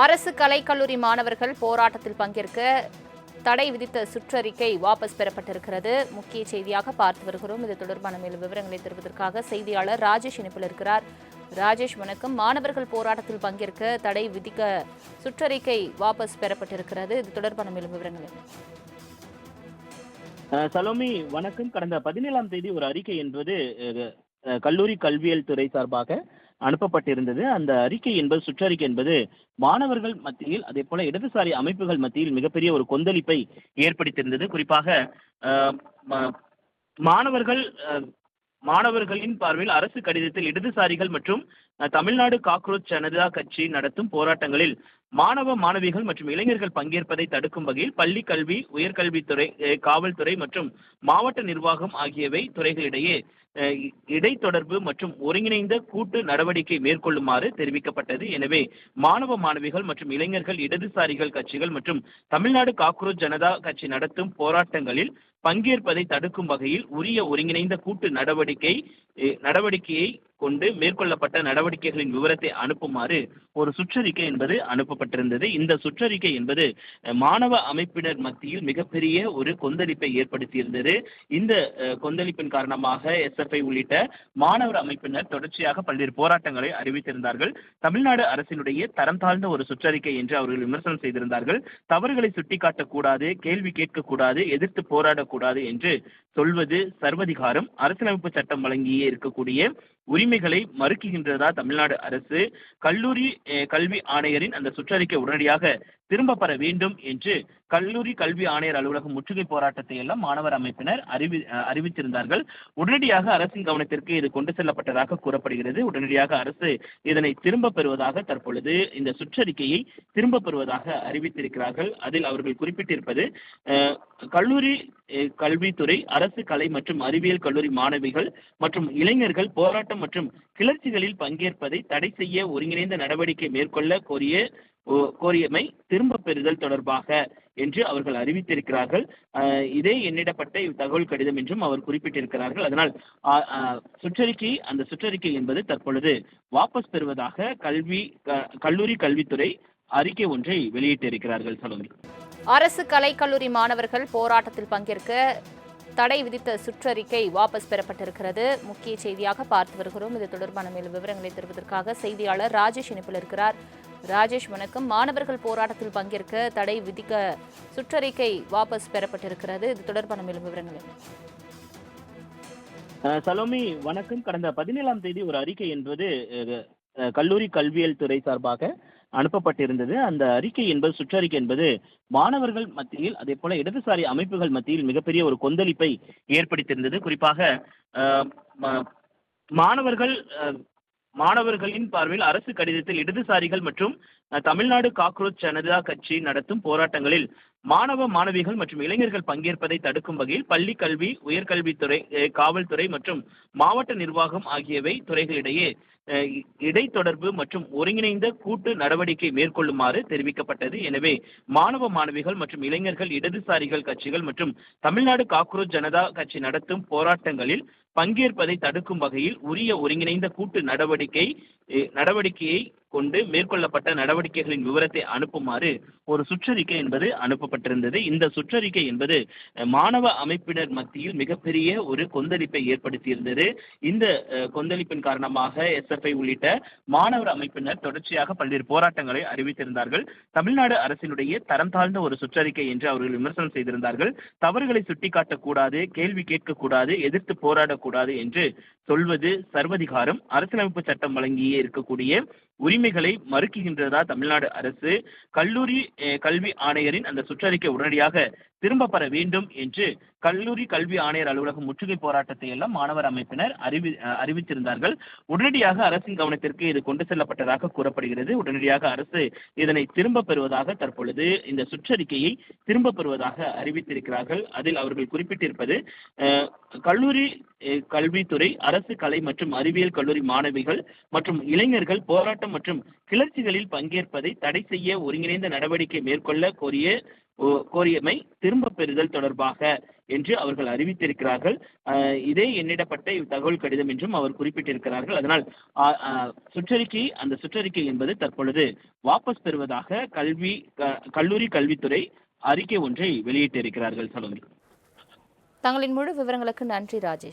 அரசு கலைக்கல்லூரி மாணவர்கள் போராட்டத்தில் பங்கேற்க தடை விதித்த சுற்றறிக்கை வாபஸ் பெறப்பட்டிருக்கிறது. முக்கிய செய்தியாக பார்த்து வருகிறோம். இது தொடர்பான மேலும் விவரங்களை தருவதற்காக செய்தியாளர் ராஜேஷ் இணைப்பில் இருக்கிறார். ராஜேஷ், வணக்கம். மாணவர்கள் போராட்டத்தில் பங்கேற்க தடை விதிக்க சுற்றறிக்கை வாபஸ் பெறப்பட்டிருக்கிறது. இது தொடர்பான மேலும் விவரங்கள் என்ன? சலோமி, வணக்கம். கடந்த 17ஆம் தேதி ஒரு அறிக்கை என்பது கல்லூரி கல்வியியல் துறை சார்பாக அனுப்பப்பட்டிருந்தது. அந்த அறிக்கை என்பது, சுற்றறிக்கை என்பது மாணவர்கள் மத்தியில், அதே போல இடதுசாரி அமைப்புகள் மத்தியில் மிகப்பெரிய ஒரு கொந்தளிப்பை ஏற்படுத்தியிருந்தது. குறிப்பாக அஹ், ம- மாணவர்கள் மாணவர்களின் பார்வையில் அரசு கடிதத்தில் இடதுசாரிகள் மற்றும் தமிழ்நாடு காக்ரோச் ஜனதா கட்சி நடத்தும் போராட்டங்களில் மாணவ மாணவிகள் மற்றும் இளைஞர்கள் பங்கேற்பதை தடுக்கும் வகையில் பள்ளி கல்வி, உயர்கல்வித்துறை, காவல்துறை மற்றும் மாவட்ட நிர்வாகம் ஆகியவை துறைகளிடையே அஹ், இடைத்தொடர்பு மற்றும் ஒருங்கிணைந்த கூட்டு நடவடிக்கை மேற்கொள்ளுமாறு தெரிவிக்கப்பட்டது. எனவே மாணவ மாணவிகள் மற்றும் இளைஞர்கள் இடதுசாரிகள் கட்சிகள் மற்றும் தமிழ்நாடு காக்ரோச் ஜனதா கட்சி நடத்தும் போராட்டங்களில் பங்கேற்பதை தடுக்கும் வகையில் உரிய ஒருங்கிணைந்த கூட்டு நடவடிக்கையை கொண்டு மேற்கொள்ளப்பட்ட நடவடிக்கைகளின் விவரத்தை அனுப்புமாறு ஒரு சுற்றறிக்கை என்பது அனுப்பப்பட்டிருந்தது. இந்த சுற்றறிக்கை என்பது மாணவ அமைப்பினர் மத்தியில் மிகப்பெரிய ஒரு கொந்தளிப்பை ஏற்படுத்தியிருந்தது. இந்த கொந்தளிப்பின் காரணமாக எஸ்எஃப்ஐ உள்ளிட்ட மாணவர் அமைப்பினர் தொடர்ச்சியாக பல்வேறு போராட்டங்களை அறிவித்திருந்தார்கள். தமிழ்நாடு அரசினுடைய தரம் தாழ்ந்த ஒரு சுற்றறிக்கை என்று அவர்கள் விமர்சனம் செய்திருந்தார்கள். தவறுகளை சுட்டிக்காட்டக்கூடாது, கேள்வி கேட்கக்கூடாது, எதிர்த்து போராடக்கூடாது என்று சொல்வது சர்வதிகாரம். அரசியலமைப்பு சட்டம் வழங்கியே இருக்கக்கூடிய உரிமைகளை மறுக்குகின்றதா தமிழ்நாடு அரசு? கல்லூரி கல்வி ஆணையரின் அந்த சுற்றறிக்கை உடனடியாக திரும்ப பெற வேண்டும் என்று கல்லூரி கல்வி ஆணையர் அலுவலகம் முற்றுகை போராட்டத்தை எல்லாம் மாணவர் அமைப்பினர் அறிவித்திருந்தார்கள். உடனடியாக அரசின் கவனத்திற்கு இது கொண்டு செல்லப்பட்டதாக கூறப்படுகிறது. உடனடியாக அரசு இதனை திரும்ப பெறுவதாக, தற்பொழுது இந்த சுற்றறிக்கையை திரும்ப பெறுவதாக அறிவித்திருக்கிறார்கள். அதில் அவர்கள் குறிப்பிட்டிருப்பது, கல்லூரி கல்வித்துறை, அரசு கலை மற்றும் அறிவியல் கல்லூரி மாணவிகள் மற்றும் இளைஞர்கள் போராட்டம் மற்றும் கிளர்ச்சிகளில் பங்கேற்பதை தடை செய்ய ஒருங்கிணைந்த நடவடிக்கை மேற்கொள்ள கோரியமை திரும்ப பெறுதல் தொடர்பாக என்று அவர்கள் அறிவித்திருக்கிறார்கள். இதே எண்ணிடப்பட்ட தகவல் கடிதம் என்றும் அவர் குறிப்பிட்டிருக்கிறார்கள். அதனால் அந்த சுற்றறிக்கை என்பது தற்பொழுது வாபஸ் பெறுவதாக கல்லூரி கல்வித்துறை அறிக்கை ஒன்றை வெளியிட்டிருக்கிறார்கள். சலோமி, அரசு கலைக்கல்லூரி மாணவர்கள் போராட்டத்தில் பங்கேற்க தடை விதித்த சுற்றறிக்கை வாபஸ் பெறப்பட்டிருக்கிறது. முக்கிய செய்தியாக பார்த்து வருகிறோம். இது தொடர்பான மேலும் விவரங்களை தருவதற்காக செய்தியாளர் ராஜேஷ் இணைப்பில் இருக்கிறார். ராஜேஷ், வணக்கம். மாணவர்கள் போராட்டத்தில் பங்கேற்க தடை விதிக்க சுற்றறிக்கை வாபஸ் பெறப்பட்டிருக்கிறது. இது தொடர்பான மேலும் விவரங்கள் என்ன? சலோமி, வணக்கம். கடந்த 17ஆம் தேதி ஒரு அறிக்கை என்பது கல்லூரி கல்வியியல் துறை சார்பாக அனுப்பப்பட்டிருந்தது. அந்த அறிக்கை என்பது, சுற்றறிக்கை என்பது மாணவர்கள் மத்தியில், அதே போல இடதுசாரி அமைப்புகள் மத்தியில் மிகப்பெரிய ஒரு கொந்தளிப்பை ஏற்படுத்தியிருந்தது. குறிப்பாக மாணவர்களின் பார்வையில் அரசு கடிதத்தில் இடதுசாரிகள் மற்றும் தமிழ்நாடு காக்ரோச் ஜனதா கட்சி நடத்தும் போராட்டங்களில் மாணவ மாணவிகள் மற்றும் இளைஞர்கள் பங்கேற்பதை தடுக்கும் வகையில் பள்ளி கல்வி, உயர்கல்வித்துறை, காவல்துறை மற்றும் மாவட்ட நிர்வாகம் ஆகியவை துறைகளிடையே இடைத்தொடர்பு மற்றும் ஒருங்கிணைந்த கூட்டு நடவடிக்கை மேற்கொள்ளுமாறு தெரிவிக்கப்பட்டது. எனவே மாணவ மாணவிகள் மற்றும் இளைஞர்கள் இடதுசாரிகள் கட்சிகள் மற்றும் தமிழ்நாடு காக்ரோச் ஜனதா கட்சி நடத்தும் போராட்டங்களில் பங்கேற்பதை தடுக்கும் வகையில் உரிய ஒருங்கிணைந்த கூட்டு நடவடிக்கையை கொண்டு மேற்கொள்ளப்பட்ட நடவடிக்கைகளின் விவரத்தை அனுப்புமாறு ஒரு சுற்றறிக்கை என்பது அனுப்பப்பட்டிருந்தது. இந்த சுற்றறிக்கை என்பது மாணவ அமைப்பினர் மத்தியில் மிகப்பெரிய ஒரு கொந்தளிப்பை ஏற்படுத்தியிருந்தது. இந்த கொந்தளிப்பின் காரணமாக எஸ்எஃப்ஐ உள்ளிட்ட மாணவர் அமைப்பினர் தொடர்ச்சியாக பல்வேறு போராட்டங்களை அறிவித்திருந்தார்கள். தமிழ்நாடு அரசினுடைய தரம் தாழ்ந்த ஒரு சுற்றறிக்கை என்று அவர்கள் விமர்சனம் செய்திருந்தார்கள். தவறுகளை சுட்டிக்காட்டக்கூடாது, கேள்வி கேட்கக்கூடாது, எதிர்த்து போராடக்கூடாது என்று சொல்வது சர்வதிகாரம். அரசியலமைப்பு சட்டம் வழங்கியே இருக்கக்கூடிய உரிமைகளை மறுக்குகின்றதா தமிழ்நாடு அரசு? கல்லூரி கல்வி ஆணையரின் அந்த சுற்றறிக்கை உடனடியாக திரும்ப பெற வேண்டும் என்று கல்லூரி கல்வி ஆணையர் அலுவலகம் முற்றுகை போராட்டத்தை எல்லாம் மாணவர் அமைப்பினர் அறிவித்திருந்தார்கள். உடனடியாக அரசின் கவனத்திற்கு இது கொண்டு செல்லப்பட்டதாக கூறப்படுகிறது. உடனடியாக அரசு இதனை திரும்ப பெறுவதாக, தற்பொழுது இந்த சுற்றறிக்கையை திரும்ப பெறுவதாக அறிவித்திருக்கிறார்கள். அதில் அவர்கள் குறிப்பிட்டிருப்பது, கல்லூரி கல்வித்துறை, அரசு கலை மற்றும் அறிவியல் கல்லூரி மாணவிகள் மற்றும் இளைஞர்கள் போராட்டம் மற்றும் கிளர்ச்சிகளில் பங்கேற்பதை தடை செய்ய ஒருங்கிணைந்த நடவடிக்கை மேற்கொள்ள கோரியமை திரும்ப பெறுதல் தொடர்பாக என்று அவர்கள் அறிவித்திருக்கிறார்கள். இதே எண்ணிடப்பட்ட தகவல் கடிதம் என்றும் அவர் குறிப்பிட்டிருக்கிறார்கள். அதனால் அந்த சுற்றறிக்கை என்பது தற்பொழுது வாபஸ் பெறுவதாக கல்லூரி கல்வித்துறை அறிக்கை ஒன்றை வெளியிட்டிருக்கிறார்கள். தங்களின் முழு விவரங்களுக்கு நன்றி ராஜேஷ்.